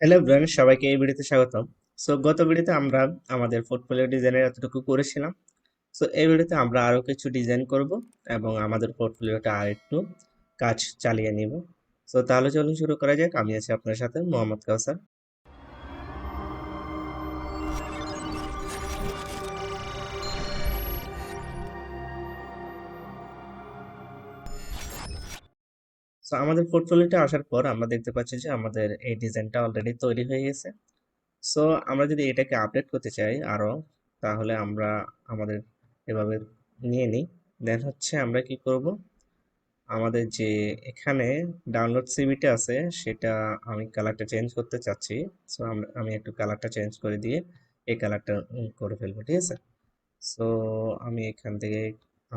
Hello everyone, সবাইকে এই ভিডিওতে স্বাগতম। সো গত ভিডিওতে আমরা আমাদের পোর্টফোলিও ডিজাইনের এতটুকু করেছিলাম। সো এই ভিডিওতে আমরা আরো কিছু ডিজাইন করব এবং আমাদের পোর্টফোলিওটা আর একটু কাজ চালিয়ে নিব। সো তাহলে চলুন শুরু করা যাক। আমি আছি আপনার সাথে মোহাম্মদ কাউসার। সো আমাদের পোর্টফোলিওটা আসার পর আমরা দেখতে পাচ্ছি যে আমাদের এই ডিজাইনটা অলরেডি তৈরি হয়ে গেছে। সো আমরা যদি এটাকে আপডেট করতে চাই আরো, তাহলে আমরা আমাদের এভাবে নিয়ে নিই। দেন হচ্ছে আমরা কি করব, আমাদের যে এখানে ডাউনলোড সিভিটা আছে সেটা আমি কালারটা চেঞ্জ করতে চাচ্ছি। সো আমি একটু কালারটা চেঞ্জ করে দিয়ে এই কালারটা করে ফেলবো, ঠিক আছে। সো আমি এখান থেকে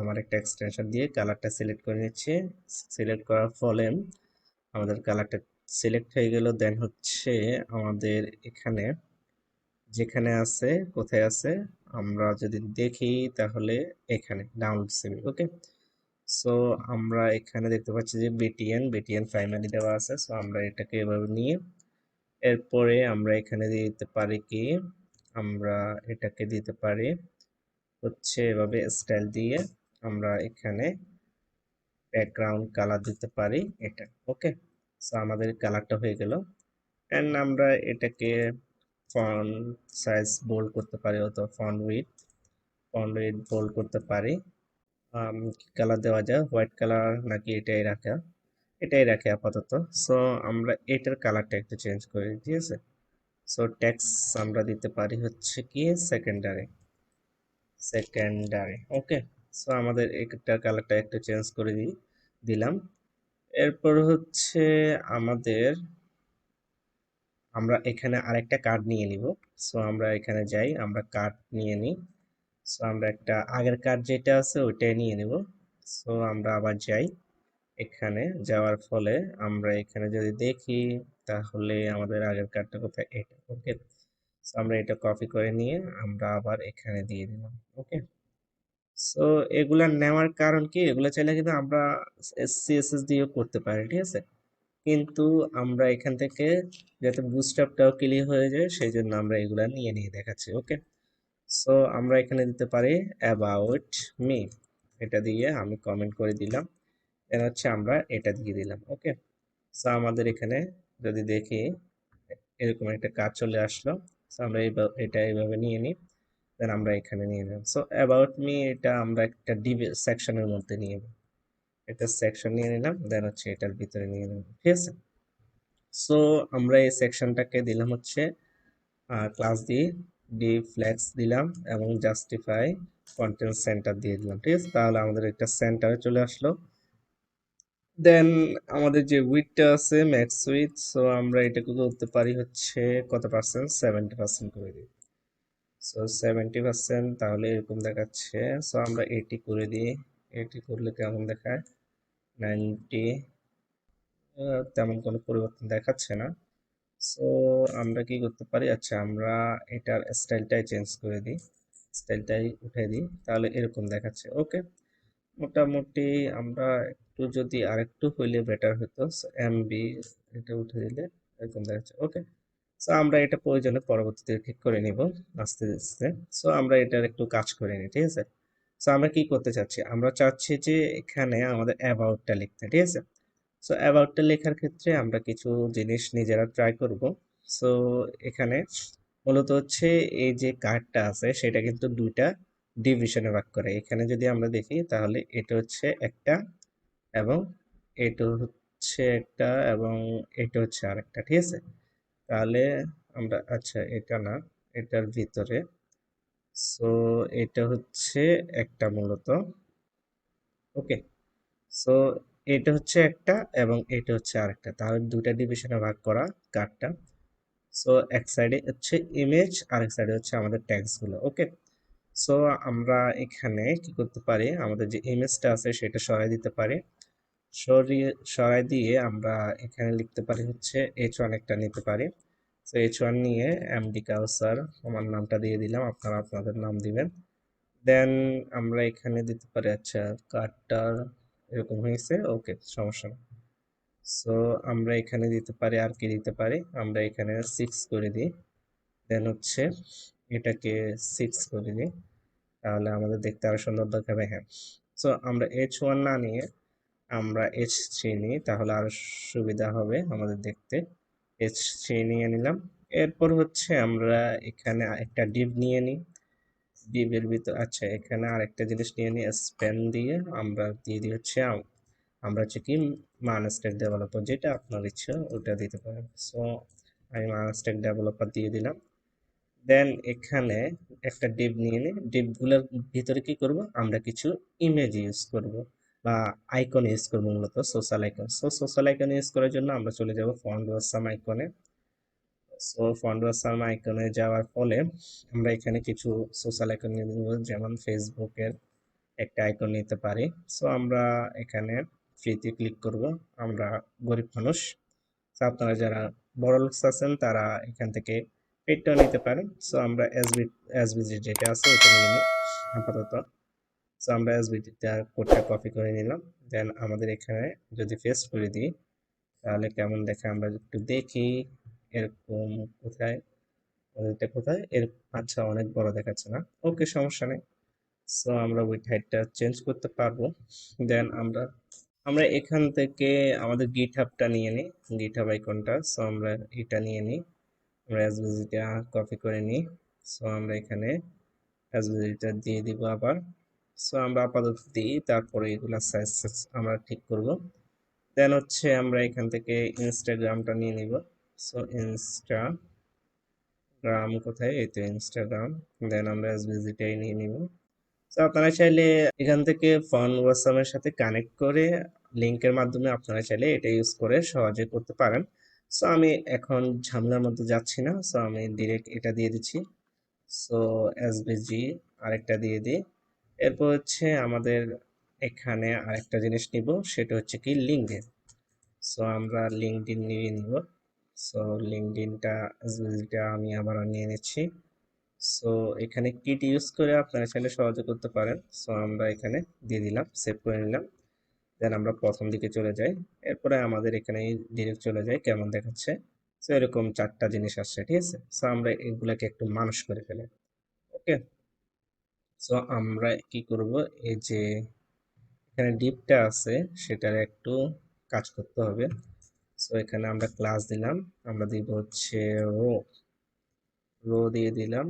আমার একটা এক্সটেনশন দিয়ে কালারটা সিলেক্ট করে নিচ্ছি। সিলেক্ট করার ফলে আমাদের কালারটা সিলেক্ট হয়ে গেল। দেন হচ্ছে আমাদের এখানে যেখানে আছে, কোথায় আছে আমরা যদি দেখি, তাহলে এখানে ডাউনলোড সিভি। ওকে, সো আমরা এখানে দেখতে পাচ্ছি যে বিটিএন প্রাইমারি দেওয়া আছে। সো আমরা এটাকে এভাবে নিয়ে এরপরে আমরা এখানে দিয়ে দিতে পারি কি, আমরা এটাকে দিতে পারি হচ্ছে এভাবে স্টাইল দিয়ে আমরা এখানে ব্যাকগ্রাউন্ড কালার দিতে পারি এটা। ওকে, সো আমাদের কালারটা হয়ে গেল। এন্ড আমরা এটাকে ফন্ট সাইজ বোল্ড করতে পারি, অথবা ফন্ট উইডথ বোল্ড করতে পারি। কি কালার দেওয়া যায়, হোয়াইট কালার নাকি এটাই রাখে আপাতত। সো আমরা এটার কালারটা একটু চেঞ্জ করি, ঠিক আছে। সো ট্যাক্স আমরা দিতে পারি হচ্ছে কি সেকেন্ডারি। ওকে, সো আমাদের এটার কালারটা একটু চেঞ্জ করে দিলাম। এরপর হচ্ছে আমাদের আমরা এখানে আরেকটা কার্ড নিয়ে নিব। সো আমরা এখানে যাই, আমরা কার্ড নিয়ে নিই। সো আমরা একটা আগের কার্ড যেটা আছে ওইটাই নিয়ে নিব। সো আমরা আবার যাই, এখানে যাওয়ার ফলে আমরা এখানে যদি দেখি, তাহলে আমাদের আগের কার্ডটা কোথায়, এটা। ওকে, সো আমরা এটা কপি করে নিয়ে আমরা আবার এখানে দিয়ে দিলাম। ওকে, সো এগুলা নেওয়ার কারণ কি, এগুলা চাইলে কিন্তু আমরা সিএসএস দিয়েও করতে পারি, ঠিক আছে। কিন্তু আমরা এখান থেকে যাতে বুটস্ট্র্যাপটাও ক্লিয়ার হয়ে যায়, সেই জন্য আমরা এগুলা নিয়ে নিয়ে দেখাচ্ছি। ওকে, সো আমরা এখানে দিতে পারি অ্যাবাউট মি, এটা দিয়ে আমি কমেন্ট করে দিলাম। দেন হচ্ছে আমরা এটা দিয়ে দিলাম। ওকে, সো আমাদের এখানে যদি দেখি এরকম একটা কাজ চলে আসলো। সো আমরা এটা এইভাবে নিয়ে নিই। দেন আমরা এখানে নিয়ে নিলাম। সো অ্যাবাউট মি এটা আমরা একটা সেকশনের মধ্যে নিয়ে নিই, একটা সেকশন নিয়ে নিলাম। দেন হচ্ছে এটার ভিতরে নিয়ে নিলাম, ঠিক আছে। সো আমরা এই সেকশনটাকে দিলাম হচ্ছে ক্লাস দিয়ে ডিফ্লেক্স দিলাম এবং জাস্টিফাই কন্টেন্ট সেন্টার দিয়ে দিলাম, ঠিক আছে। তাহলে আমাদের একটা সেন্টারে চলে আসলো। দেন আমাদের যে উইথটা আছে ম্যাক্স উইথ, সো আমরা এটাকে করতে পারি হচ্ছে কত পার্সেন্ট, 70% করে দিই। সো 70%, তাহলে এরকম দেখাচ্ছে। সো আমরা এটি করে দিই। এটি করলে কেমন দেখায়, 90, তেমন কোনো পরিবর্তন দেখাচ্ছে না। সো আমরা কি করতে পারি, আচ্ছা আমরা এটার স্টাইলটাই চেঞ্জ করে দিই, স্টাইলটাই উঠে দিই, তাহলে এরকম দেখাচ্ছে। ওকে, মোটামুটি আমরা একটু যদি আরেকটু হইলে বেটার হতো। এমবি এটা উঠে দিলে এরকম দেখাচ্ছে। ওকে, সো আমরা এটা প্রয়োজনে পরবর্তীতে ঠিক করে নিব আস্তে আস্তে। সো আমরা এটার একটু কাজ করে নিই, ঠিক আছে। সো আমরা কি করতে চাচ্ছি, আমরা চাচ্ছি যে এখানে আমাদের অ্যাবাউটটা লিখতে, ঠিক আছে। সো অ্যাবাউটটা লেখার ক্ষেত্রে আমরা কিছু জিনিস নিজেরা ট্রাই করব। সো এখানে মূলত হচ্ছে এই যে কার্ডটা আছে সেটা কিন্তু দুইটা ডিভিশনে ভাগ করে। এখানে যদি আমরা দেখি, তাহলে এটা হচ্ছে একটা, এবং এটা হচ্ছে একটা, এবং এটা হচ্ছে আরেকটা, ঠিক আছে। তাহলে আমরা, আচ্ছা এটা না, এটার ভিতরে। সো এটা হচ্ছে একটা মূলত। ওকে, সো এটা হচ্ছে একটা এবং এটা হচ্ছে আরেকটা, তাহলে দুইটা ডিভিশনে ভাগ করা কার্ডটা। সো এক সাইডে হচ্ছে ইমেজ, আরেক সাইডে হচ্ছে আমাদের ট্যাগস গুলো। ওকে, সো আমরা এখানে কি করতে পারি, আমাদের যে ইমেজটা আছে সেটা সরাই দিতে পারি। সরাই দিয়ে আমরা এখানে লিখতে পারি হচ্ছে H1 একটা নিতে পারি। তো H1 নিয়ে এমডি কাউসার আমার নামটা দিয়ে দিলাম, আপনারা আপনাদের নাম দিবেন। দেন আমরা এখানে দিতে পারি, আচ্ছা কার্ডটার এরকম হয়েছে, ওকে সমস্যা না। সো আমরা এখানে দিতে পারি, আর কি দিতে পারি, আমরা এখানে 6 করে দিই। দেন হচ্ছে এটাকে 6 করে দিই, তাহলে আমাদের দেখতে আরো সুন্দর দেখাবে। হ্যাঁ, সো আমরা H1 না নিয়ে আমরা H3 নিই, তাহলে আরো সুবিধা হবে আমাদের দেখতে। H3 নিয়ে নিলাম। এরপর হচ্ছে আমরা এখানে একটা ডিভ নিয়ে নিই। ডিভের ভিতর, আচ্ছা, এখানে আরেকটা জিনিস নিয়ে নিই, স্প্যান দিয়ে আমরা দিয়ে দিই হচ্ছে আমরা হচ্ছে কি মানস্টেক ডেভেলপার, যেটা আপনার ইচ্ছা ওটা দিতে পারেন। সো আমি মানস্টেক ডেভেলপার দিয়ে দিলাম। দেন এখানে একটা ডিভ নিয়ে নিই। ডিভগুলোর ভিতরে কি করব, আমরা কিছু ইমেজ ইউজ করব বা আইকন ইউজ করব, মূলত social icon. So social icon use করার জন্য আমরা চলে যাব ফন্ট ওয়াসাম আইকনে। সো ফন্ট ওয়াসাম আইকনে যাওয়ার ফলে আমরা এখানে কিছু সোশ্যাল আইকন নিয়ে নিব, যেমন ফেসবুকের একটা আইকন নিতে পারি। সো আমরা এখানে ফ্রিতে ক্লিক করব, আমরা গরিব মানুষ। তো আপনারা যারা বড় লোকস আছেন তারা এখান থেকে পেডটাও নিতে পারেন। সো আমরা এসবিজি যেটা আছে ওটা নিয়ে নিই আপাতত। সো আমরা এসবিজিটা কোডটা কপি করে নিলাম। দেন আমাদের এখানে যদি পেস্ট করে দিই তাহলে কেমন দেখে আমরা একটু দেখি। এরকম কোথায়, এটা কোথায় এর, আচ্ছা অনেক বড় দেখাচ্ছে না, ওকে সমস্যা নেই। সো আমরা উইথ হাইটটা চেঞ্জ করতে পারবো। দেন আমরা আমরা এখান থেকে আমাদের গিটহাবটা নিয়ে নিই, গিটহাব আইকনটা। সো আমরা এটা নিয়ে নিই, আমরা এসভিজিটা কপি করে নিই। সো আমরা এখানে এসভিজিটা দিয়ে দিব আবার। সো আমরা আপাতত দিই, তারপরে এগুলা সাইজ আমরা ঠিক করব। দেন হচ্ছে আমরা এখান থেকে ইনস্টাগ্রামটা নিয়ে নিব। সো ইনস্টাগ্রাম কোথায়, এই তো ইনস্টাগ্রাম। দেন আমরা এসভিজিটাই নিয়ে নিব। তো আপনারা চাইলে এখান থেকে ফন ওয়াসামের সাথে কানেক্ট করে লিংকের মাধ্যমে আপনারা চাইলে এটা ইউজ করে সহজে করতে পারেন। সো আমি এখন ঝামেলার মধ্যে যাচ্ছি না, সো আমি ডিরেক্ট এটা দিয়ে দিচ্ছি। সো এসভিজি আরেকটা দিয়ে দিই। এরপর হচ্ছে আমাদের এখানে আরেকটা জিনিস নিব, সেটা হচ্ছে কি লিঙ্কডইন। সো আমরা লিঙ্কডইন নিয়ে নিব। সো লিঙ্কডইনটা এসভিজিটা আমি আবার নিয়ে নিচ্ছি। সো এখানে কিট ইউজ করে আপনারা চাইলে সহজে করতে পারেন। সো আমরা এখানে দিয়ে দিলাম, সেভ করে নিলাম। দেন আমরা প্রথম দিকে চলে যাই। এরপরে আমাদের এখানে ডিরেক্ট চলে যায়, কেমন দেখাচ্ছে। সো এরকম 4টা জিনিস আসছে, ঠিক আছে। সো আমরা এগুলাকে একটু মানুষ করে ফেলে, ওকে। সো আমরা কি করব, এই যে এখানে ডিপটা আছে সেটার একটু কাজ করতে হবে। সো এখানে আমরা ক্লাস দিলাম, আমরা দিব হচ্ছে রো, রো দিয়ে দিলাম।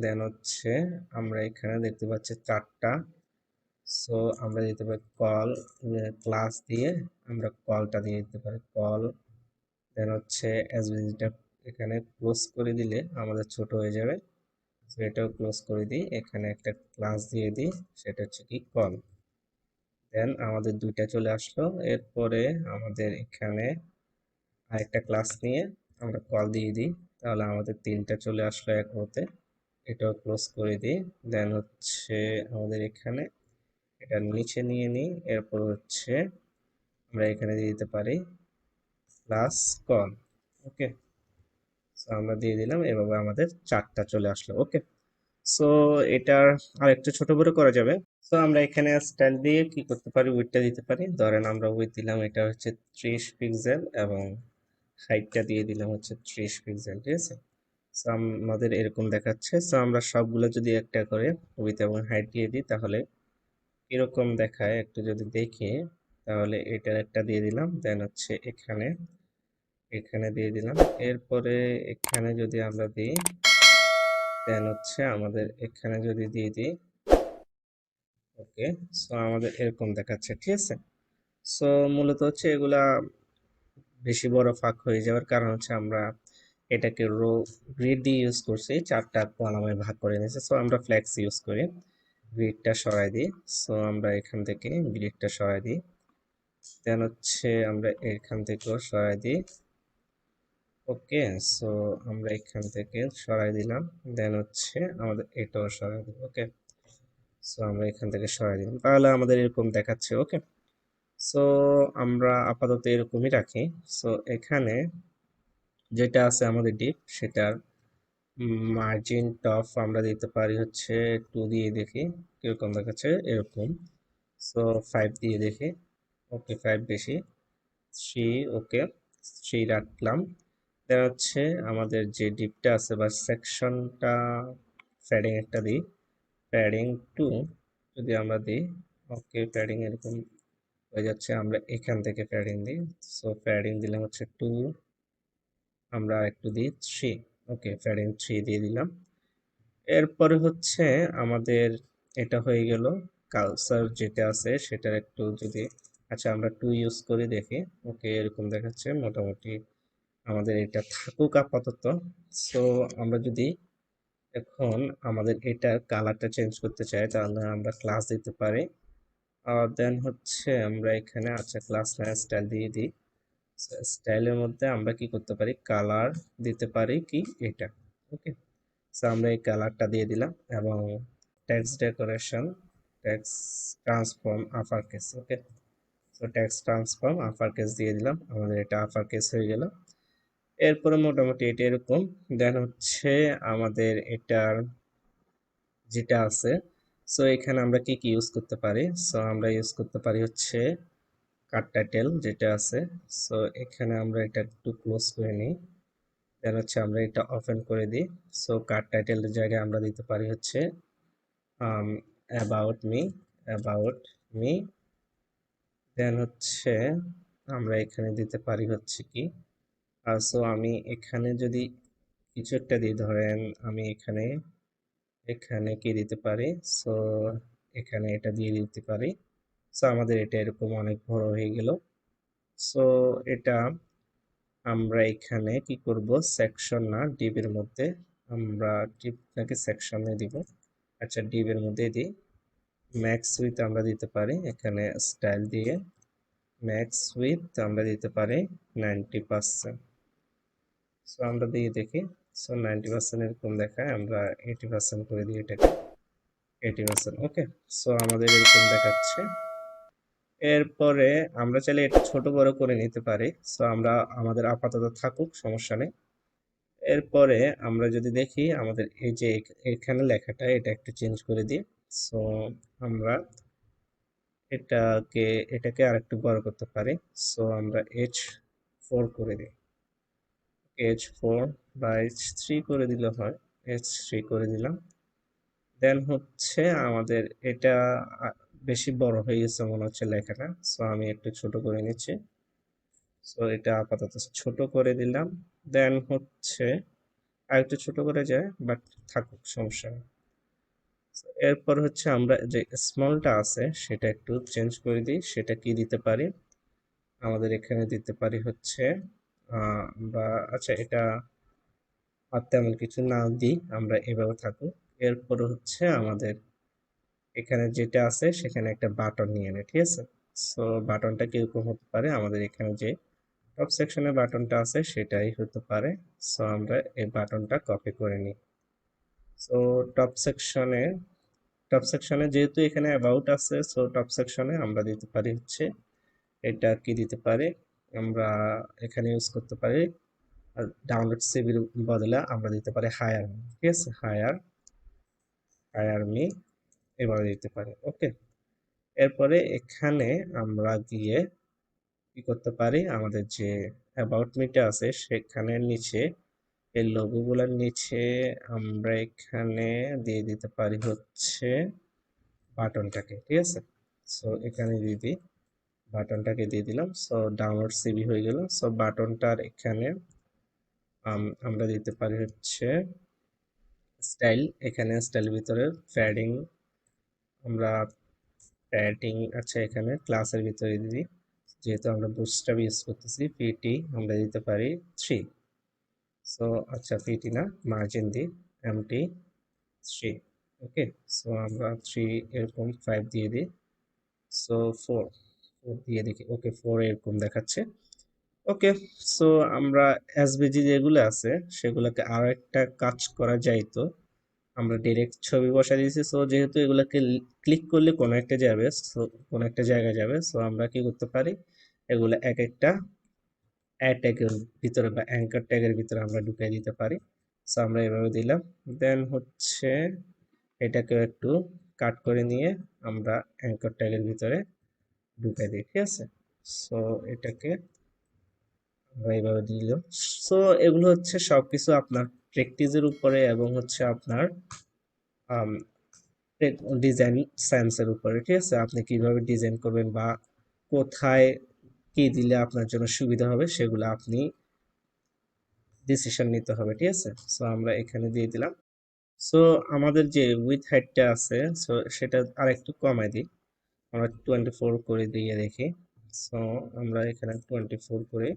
দেন হচ্ছে আমরা এখানে দেখতে পাচ্ছি 4টা। সো আমরা দিতে পারি কল, ক্লাস দিয়ে আমরা কলটা দিয়ে দিতে পারি কল। দেন হচ্ছে এসভিজিটা এখানে ক্লোজ করে দিলে আমাদের ছোট হয়ে যাবে। সো এটাও ক্লোজ করে দিই, এখানে একটা ক্লাস দিয়ে দিই, সেটা হচ্ছে কি কল। দেন আমাদের 2টা চলে আসলো। এরপরে আমাদের এখানে আরেকটা ক্লাস নিয়ে আমরা কল দিয়ে দিই, তাহলে আমাদের 3টা চলে আসলো এক হতে। এটাও ক্লোজ করে দিই। দেন হচ্ছে আমাদের এখানে এটা নিচে নিয়ে নিই। এরপর হচ্ছে আমরা এখানে দিয়ে দিতে পারি প্লাস কল, ওকে। সো আমরা দিয়ে দিলাম, এভাবে আমাদের 4টা চলে আসলো, ওকে। সো এটার আর একটু ছোট বড় করা যাবে। সো আমরা এখানে স্টাইল দিয়ে কি করতে পারি, উইডথটা দিতে পারি। ধরেন আমরা উইডথ দিলাম, এটা হচ্ছে 30 পিক্সেল এবং হাইটটা দিয়ে দিলাম হচ্ছে 30 পিক্সেল, ঠিক আছে। সো আমাদের এরকম দেখাচ্ছে। সো আমরা সবগুলো যদি একটা করে উইডথ এবং হাইট দিয়ে দিই তাহলে এরকম দেখায়, একটু যদি দেখি তাহলে এটার একটা দিয়ে দিলাম। দেন হচ্ছে এখানে এখানে দিয়ে দিলাম। এরপরে এখানে যদি আমরা দিই, দেন হচ্ছে আমাদের এখানে যদি দিয়ে দিই, ওকে। সো আমাদের এরকম দেখাচ্ছে, ঠিক আছে। সো মূলত হচ্ছে এগুলা বেশি বড় ফাঁক হয়ে যাওয়ার কারণ হচ্ছে আমরা এটাকে রো গ্রিড দিয়ে ইউজ করছি, 4টা কলামে ভাগ করে নিয়েছি। সো আমরা ফ্লেক্স ইউজ করি, গ্রিডটা সরাই দিই। সো আমরা এখান থেকে গ্রিডটা সরাই দিই। দেন হচ্ছে আমরা এখান থেকেও সরাই দিই, ওকে। সো আমরা এখান থেকে সরাই দিলাম। দেন হচ্ছে আমাদের এটাও সরাই দিই, ওকে। সো আমরা এখান থেকে সরাই দিলাম, তাহলে আমাদের এরকম দেখাচ্ছে, ওকে। সো আমরা আপাতত এরকমই রাখি। সো এখানে যেটা আছে আমাদের ডিপ, সেটার মার্জিন টপ আমরা দিতে পারি হচ্ছে 2 দিয়ে দেখি কিরকম দেখাচ্ছে, এরকম। সো 5 দিয়ে দেখি, ওকে 5 বেশি, 3, ওকে 3 রাখলাম। দেন হচ্ছে আমাদের যে ডিপটা আছে বা সেকশনটা প্যাডিং একটা দিই, প্যাডিং 2 যদি আমরা দিই, ওকে প্যাডিং এরকম হয়ে যাচ্ছে, আমরা এখান থেকে প্যাডিং দিই। সো প্যাডিং দিলাম হচ্ছে 2, আমরা একটু দিই 3, ওকে প্যাডিং 3 দিয়ে দিলাম। এরপরে হচ্ছে আমাদের এটা হয়ে গেল। কালচার যেটা আছে সেটার একটু যদি, আচ্ছা আমরা 2 ইউজ করি দেখি, ওকে এরকম দেখাচ্ছে মোটামুটি। আমাদের এটা থাকুক আপাতত। সো আমরা যদি এখন আমাদের এটার কালারটা চেঞ্জ করতে চাই তাহলে আমরা ক্লাস দিতে পারি। দেন হচ্ছে আমরা এখানে আচ্ছা ক্লাস স্টাইল দিয়ে দিই। স্টাইলের মধ্যে আমরা কি করতে পারি, কালার দিতে পারি কি এটা, ওকে। সো আমরা এই কালারটা দিয়ে দিলাম এবং text decoration, text transform upper case, okay. So text transform upper case দিয়ে দিলাম, আমাদের এটা আপার কেস হয়ে গেল। এরপরে মোটামুটি এটা এরকম। দেন হচ্ছে আমাদের এটার যেটা আছে, সো এখানে আমরা কি কি ইউজ করতে পারি, সো আমরা ইউজ করতে পারি হচ্ছে কাট টাইটেল যেটা আছে। সো এখানে আমরা এটা একটু ক্লোজ করে নিই, দেন হচ্ছে আমরা এটা ওপেন করে দিই। সো কাট টাইটেলের জায়গায় আমরা দিতে পারি হচ্ছে অ্যাবাউট মি, অ্যাবাউট মি। দেন হচ্ছে আমরা এখানে দিতে পারি হচ্ছে কি, সো আমি এখানে যদি কিছু একটা দিই, ধরেন আমি এখানে এখানে কি দিতে পারি, সো এখানে এটা দিয়ে দিতে পারি। সো আমাদের এটা এরকম অনেক বড় হয়ে গেল। সো এটা আমরা এখানে কি করব, সেকশন না ডিভের মধ্যে, আমরা ডিভ নাকি সেকশনে দিব, আচ্ছা ডিভের মধ্যে দিই। ম্যাক্স উইথ আমরা দিতে পারি এখানে স্টাইল দিয়ে, ম্যাক্স উইথ আমরা দিতে পারি 90%। সো আমরা দিয়ে দেখি, সো 90% এরকম দেখায়, আমরা 80% করে দিই এটাকে, 80%, ওকে। সো আমাদের এরকম দেখাচ্ছে। এরপরে আমরা চাইলে এটা ছোট বড় করে নিতে পারি, সো আমরা আমাদের আপাতত থাকুক, সমস্যা নেই। এরপরে আমরা যদি দেখি আমাদের এই যে এখানে লেখাটা, এটা একটু চেঞ্জ করে দিই। সো আমরা এটাকে আরেকটু বড় করতে পারি। সো আমরা H4 করে দিই, H4 বা H3 করে দিলে হয়, H3 করে দিলাম। দেন হচ্ছে আমাদের এটা বেশি বড় হয়ে গেছে মনে হচ্ছে লেখাটা, সো আমি একটু ছোট করে নিচ্ছি। সো এটা আপাতত ছোট করে দিলাম। দেন হচ্ছে আরেকটু ছোট করে যায়, বাট থাকুক, সমস্যা নেই। এরপর হচ্ছে আমরা যে স্মলটা আছে সেটা একটু চেঞ্জ করে দিই, সেটা কি দিতে পারি, আমাদের এখানে দিতে পারি হচ্ছে আমরা, আচ্ছা এটা আর তেমন কিছু না দিই, আমরা এভাবে থাকুক। এরপর হচ্ছে আমাদের এখানে যেটা আছে সেখানে একটা বাটন নিয়ে নেই, ঠিক আছে। সো বাটনটা কিরকম হতে পারে, আমাদের এখানে যে টপ সেকশনে বাটনটা আছে সেটাই হতে পারে। সো আমরা এই বাটনটা কপি করে নিই। সো টপ সেকশনে টপ সেকশনে যেহেতু এখানে অ্যাবাউট আছে, সো টপ সেকশনে আমরা দিতে পারি হচ্ছে এটা কি দিতে পারি, আমরা এখানে ইউজ করতে পারি ডাউনলোড সিভির বদলে আমরা দিতে পারি হায়ার মি, ঠিক আছে, হায়ার হায়ার মি এভাবে দিতে পারি, ওকে। এরপরে এখানে আমরা গিয়ে কি করতে পারি, আমাদের যে অ্যাবাউট মিটা আছে সেখানের নিচে এই লোগোগুলোর নিচে আমরা এখানে দিয়ে দিতে পারি হচ্ছে বাটনটাকে, ঠিক আছে। সো এখানে দিয়ে দিই, বাটনটাকে দিয়ে দিলাম। সো ডাউনলোড সিভি হয়ে গেল। সো বাটনটার এখানে আমরা দিতে পারি হচ্ছে স্টাইল, এখানে স্টাইলের ভিতরে প্যাডিং, আমরা প্যাডিং, আচ্ছা এখানে ক্লাসের ভিতরে দিই, যেহেতু আমরা বুটস্ট্র্যাপ ইউজ করতেছি, পিটি আমরা দিতে পারি 3। সো আচ্ছা পিটি না, মার্জিন দিই এমটি 3, ওকে। সো আমরা 3 এরকম 5 দিয়ে দিই। সো 4 দিয়ে দেখি, ওকে 4 এরকম দেখাচ্ছে, ওকে। সো আমরা এসভিজি যেগুলো আছে সেগুলোকে আরো একটা কাজ করা যায়, তো আমরা ডিরেক্ট ছবি বসাই দিয়েছি। সো যেহেতু এগুলোকে ক্লিক করলে কোনো একটা যাবে, সো কোনো একটা জায়গায় যাবে, সো আমরা কি করতে পারি, এগুলো এক একটা অ্যাড ট্যাগের ভিতরে বা অ্যাঙ্কার ট্যাগের ভিতরে আমরা ঢুকিয়ে দিতে পারি। সো আমরা এভাবে দিলাম। দেন হচ্ছে এটাকে একটু কাট করে নিয়ে আমরা অ্যাঙ্কার ট্যাগের ভিতরে ঢুকিয়ে দিই, ঠিক আছে। সো এটাকে আমরা এইভাবে দিলাম। সো এগুলো হচ্ছে সবকিছু আপনার প্র্যাকটিসের উপরে এবং হচ্ছে আপনার ডিজাইন সেন্সের উপরে, ঠিক আছে? আপনি কিভাবে ডিজাইন করবেন বা কোথায় কি দিলে আপনার জন্য সুবিধা হবে সেগুলো আপনি ডিসিশন নিতে হবে, ঠিক আছে? সো আমরা এখানে দিয়ে দিলাম। সো আমাদের যে উইথ হাইটটা আছে, সো সেটা আরেকটু কমাই দিই। আমরা 24 করে দিয়ে দেখি। সো আমরা এখানে 24 করে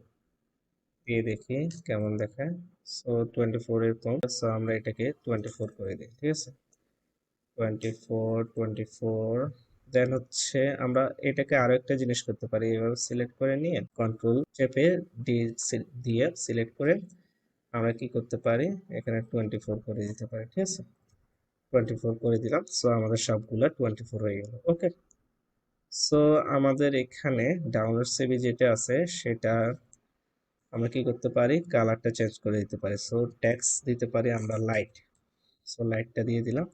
দিয়ে দেখি কেমন দেখায়। সো 24 এর কম, সো আমরা এটাকে 24 করে দিই, ঠিক আছে? 24 দেন হচ্ছে আমরা এটাকে আরো একটা জিনিস করতে পারি, এভাবে সিলেক্ট করে নিয়ে কন্ট্রোল চেপে ডি দিয়ে সিলেক্ট করে আমরা কি করতে পারি, এখানে 24 করে দিতে পারি, ঠিক আছে? 24 করে দিলাম। সো আমাদের সবগুলা 24 হয়ে গেল। ওকে, সো আমাদের এখানে ডাউনলোড সিভি যেটা আছে সেটা আমরা কি করতে পারি, কালারটা চেঞ্জ করে দিতে পারি। সো টেক্সট দিতে পারি আমরা লাইট। সো লাইটটা দিয়ে দিলাম,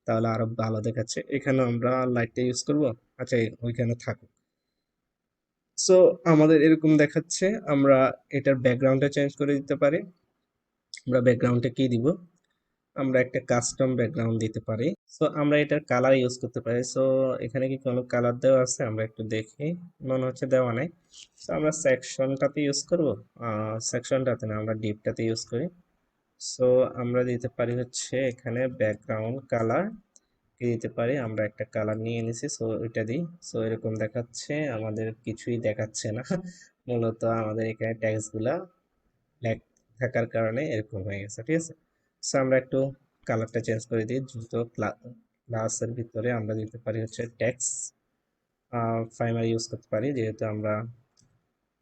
তাহলে আরো ভালো দেখাচ্ছে। এখানে আমরা লাইটটা ইউজ করব। আচ্ছা, ওইখানে থাকুক। সো আমাদের এরকম দেখাচ্ছে। আমরা এটার ব্যাকগ্রাউন্ডটা চেঞ্জ করে দিতে পারি। আমরা ব্যাকগ্রাউন্ডে কি দিব, আমরা একটা কাস্টম ব্যাকগ্রাউন্ড দিতে পারি। সো আমরা এটার কালার ইউজ করতে পারি। সো এখানে কি কোনো কালার দেওয়া আছে, আমরা একটু দেখি। মনে হচ্ছে দেওয়া নাই। তো আমরা সেকশনটাতে ইউজ করব। সেকশনটাতে না, আমরা ডিপটাতে ইউজ করি। সো আমরা দিতে পারি হচ্ছে এখানে ব্যাকগ্রাউন্ড কালার কি দিতে পারি, আমরা একটা কালার নিয়ে নিছি। সো ওইটা দিই। সো এরকম দেখাচ্ছে, আমাদের কিছুই দেখাচ্ছে না। মূলত আমাদের এখানে ট্যাক্স গুলা ব্ল্যাক থাকার কারণে এরকম হয়ে গেছে, ঠিক আছে? সো আমরা একটু কালারটা চেঞ্জ করে দিই দ্রুত। ক্লাসের ভিতরে আমরা দিতে পারি হচ্ছে ট্যাক্স প্রাইমারি ইউজ করতে পারি, যেহেতু আমরা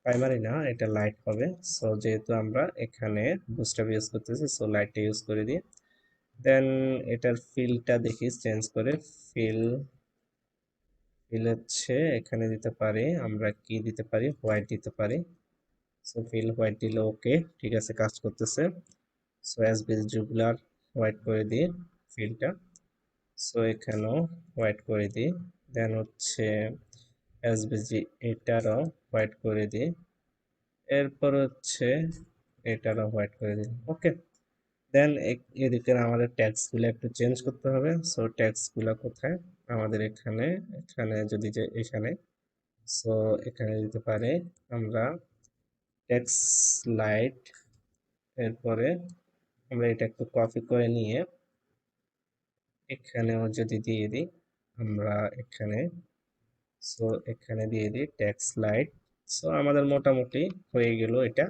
প্রাইমারি না, এটা লাইট হবে। সো যেহেতু আমরা এখানে বুস্টআপ ইউজ করতেছি, সো লাইটটা ইউজ করে দিই। দেন এটার ফিলটা দেখি চেঞ্জ করে। ফিল ফিল হচ্ছে এখানে দিতে পারি, আমরা কি দিতে পারি, হোয়াইট দিতে পারি। সো ফিল হোয়াইট দিলে ওকে, ঠিক আছে, কাজ করতেছে। So as base jugular white করে দিই ফিলটা। সো এখানেও হোয়াইট করে দিই। দেন হচ্ছে অ্যাজ বেজি এটারও হোয়াইট করে দিই। এরপর হচ্ছে এটারও হোয়াইট করে দিই। ওকে, দেন এদিকে আমাদের ট্যাক্স গুলো একটু চেঞ্জ করতে হবে। সো ট্যাক্স গুলো কোথায়, আমাদের এখানে, এখানে যদি যে এখানে, সো এখানে দিতে পারে আমরা ট্যাক্স লাইট। এরপরে আমরা এটা একটু কপি করে নিয়ে এখানেও যদি দিয়ে দিই আমরা এখানে, সো এখানে দিয়ে দিই ট্যাক্স লাইট। সো আমাদের মোটামুটি হয়ে গেল এটা।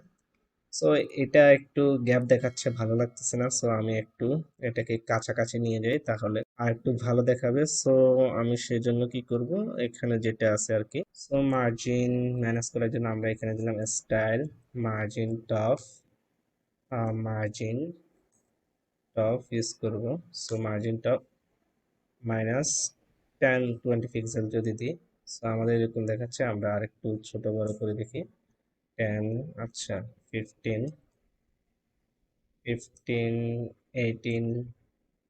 সো এটা একটু গ্যাপ দেখাচ্ছে, ভালো লাগতেছে না। সো আমি একটু এটাকে কাছাকাছি নিয়ে যাই, তাহলে আর একটু ভালো দেখাবে। সো আমি সেজন্য কি করব, এখানে যেটা আছে আর কি, সো মার্জিন ম্যানেজ করার জন্য আমরা এখানে দিলাম style margin top. Margin top use করব। সো মার্জিন টপ -10-20 পিক্সেল যদি দিই, সো আমাদের এরকম দেখাচ্ছে। আমরা আরেকটু ছোট বড় করে দেখি। 10, আচ্ছা 15, 15, 18।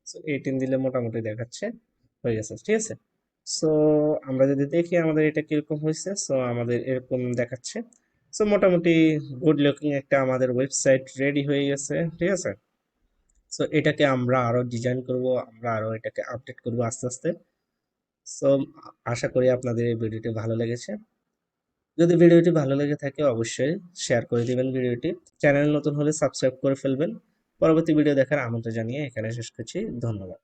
সো 18 দিলে মোটামুটি দেখাচ্ছে হয়ে গেছে, ঠিক আছে? সো আমরা যদি দেখি আমাদের এটা কিরকম হয়েছে, সো আমাদের এরকম দেখাচ্ছে। সো মোটামুটি গুড লুকিং একটা আমাদের ওয়েবসাইট রেডি হয়ে গেছে, ঠিক আছে? সো এটাকে আমরা আরো ডিজাইন করব, আমরা আরো এটাকে আপডেট করব আস্তে আস্তে। সো আশা করি আপনাদের এই ভিডিওটি ভালো লেগেছে। যদি ভিডিওটি ভালো লেগে থাকে অবশ্যই শেয়ার করে দিবেন ভিডিওটি। চ্যানেল নতুন হলে সাবস্ক্রাইব করে ফেলবেন। পরবর্তী ভিডিও দেখার আমন্ত্রণ জানিয়ে এখানে শেষ করছি। ধন্যবাদ।